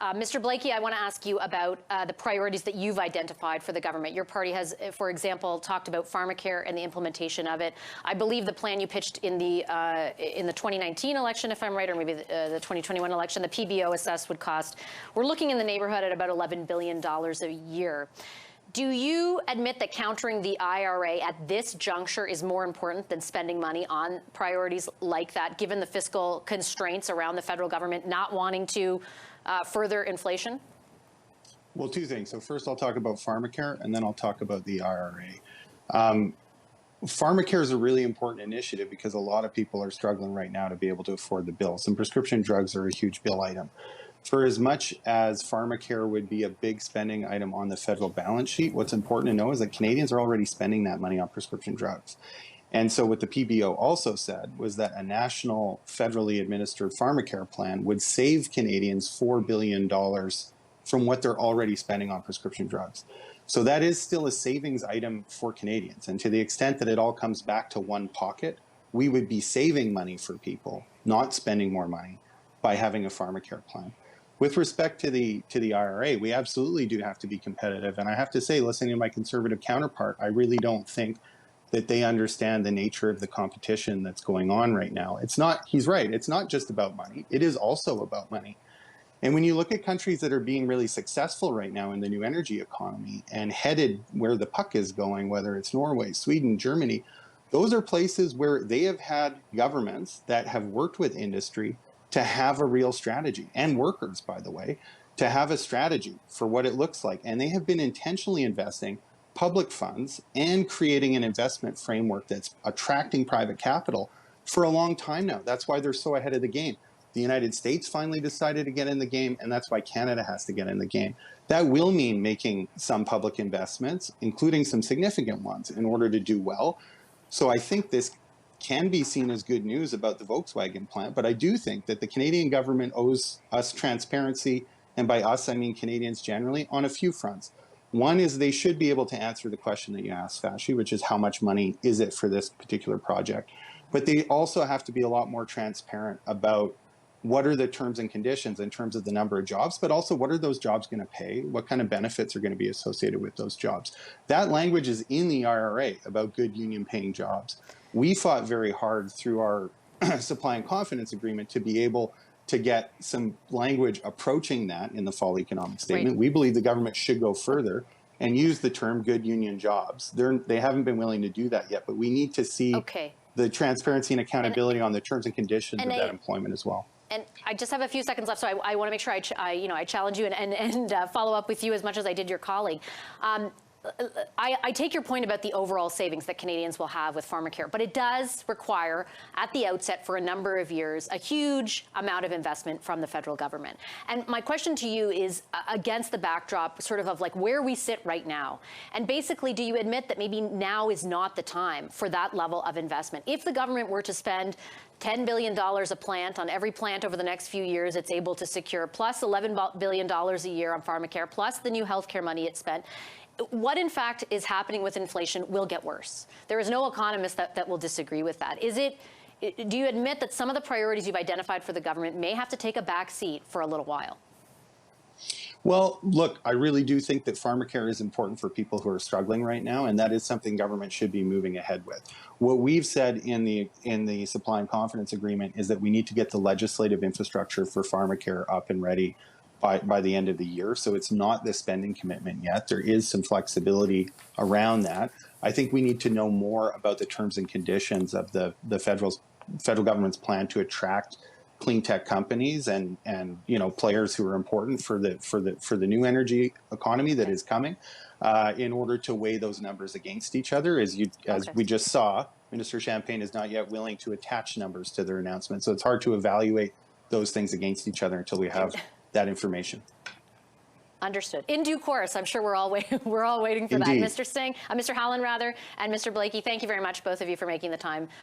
Mr. Blaikie, I want to ask you about the priorities that you've identified for the government. Your party has, for example, talked about Pharmacare and the implementation of it. I believe the plan you pitched in the 2019 election, if I'm right, or maybe the 2021 election, the PBO assessed would cost, we're looking in the neighborhood at about $11 billion a year. Do you admit that countering the IRA at this juncture is more important than spending money on priorities like that, given the fiscal constraints around the federal government not wanting to further inflation? Well, two things. So first I'll talk about Pharmacare, and then I'll talk about the IRA. Pharmacare is a really important initiative because a lot of people are struggling right now to be able to afford the bills, and prescription drugs are a huge bill item. For as much as Pharmacare would be a big spending item on the federal balance sheet, what's important to know is that Canadians are already spending that money on prescription drugs. And so what the PBO also said was that a national federally administered Pharmacare plan would save Canadians $4 billion from what they're already spending on prescription drugs. So that is still a savings item for Canadians. And to the extent that it all comes back to one pocket, we would be saving money for people, not spending more money by having a Pharmacare plan. With respect to the IRA, we absolutely do have to be competitive. And I have to say, listening to my conservative counterpart, I really don't think that they understand the nature of the competition that's going on right now. It's not, he's right, it's not just about money. It is also about money. And when you look at countries that are being really successful right now in the new energy economy and headed where the puck is going, whether it's Norway, Sweden, Germany, those are places where they have had governments that have worked with industry to have a real strategy, and workers, by the way, to have a strategy for what it looks like. And they have been intentionally investing public funds and creating an investment framework that's attracting private capital for a long time now. That's why they're so ahead of the game. The United States finally decided to get in the game, and that's why Canada has to get in the game. That will mean making some public investments, including some significant ones, in order to do well. So I think this can be seen as good news about the Volkswagen plant, but I do think that the Canadian government owes us transparency, and by us I mean Canadians generally, on a few fronts. One is they should be able to answer the question that you asked, Fashi, which is how much money is it for this particular project? But they also have to be a lot more transparent about what are the terms and conditions in terms of the number of jobs, but also what are those jobs going to pay? What kind of benefits are going to be associated with those jobs? That language is in the IRA about good union paying jobs. We fought very hard through our supply and confidence agreement to be able to get some language approaching that in the fall economic statement. Right. We believe the government should go further and use the term good union jobs. They haven't been willing to do that yet, but we need to see the transparency and accountability on the terms and conditions of that employment as well. And I just have a few seconds left, so I want to make sure I challenge you and follow up with you as much as I did your colleague. I take your point about the overall savings that Canadians will have with Pharmacare, but it does require, at the outset for a number of years, a huge amount of investment from the federal government. And my question to you is against the backdrop sort of like where we sit right now. And basically, do you admit that maybe now is not the time for that level of investment? If the government were to spend $10 billion a plant on every plant over the next few years it's able to secure, plus $11 billion a year on Pharmacare, plus the new healthcare money it spent, what in fact is happening with inflation will get worse. There is no economist that will disagree with that. Do you admit that some of the priorities you've identified for the government may have to take a back seat for a little while? Well, look, I really do think that Pharmacare is important for people who are struggling right now, and that is something government should be moving ahead with. What we've said in the supply and confidence agreement is that we need to get the legislative infrastructure for Pharmacare up and ready by the end of the year. So it's not the spending commitment yet. There is some flexibility around that. I think we need to know more about the terms and conditions of the federal government's plan to attract clean tech companies and players who are important for the new energy economy that is coming, in order to weigh those numbers against each other. As we just saw, Minister Champagne is not yet willing to attach numbers to their announcement. So it's hard to evaluate those things against each other until we have that information. Understood. In due course, I'm sure we're all waiting for Indeed. that. Mr. Singh, Mr. Hallen rather, and Mr. Blaikie, thank you very much, both of you, for making the time.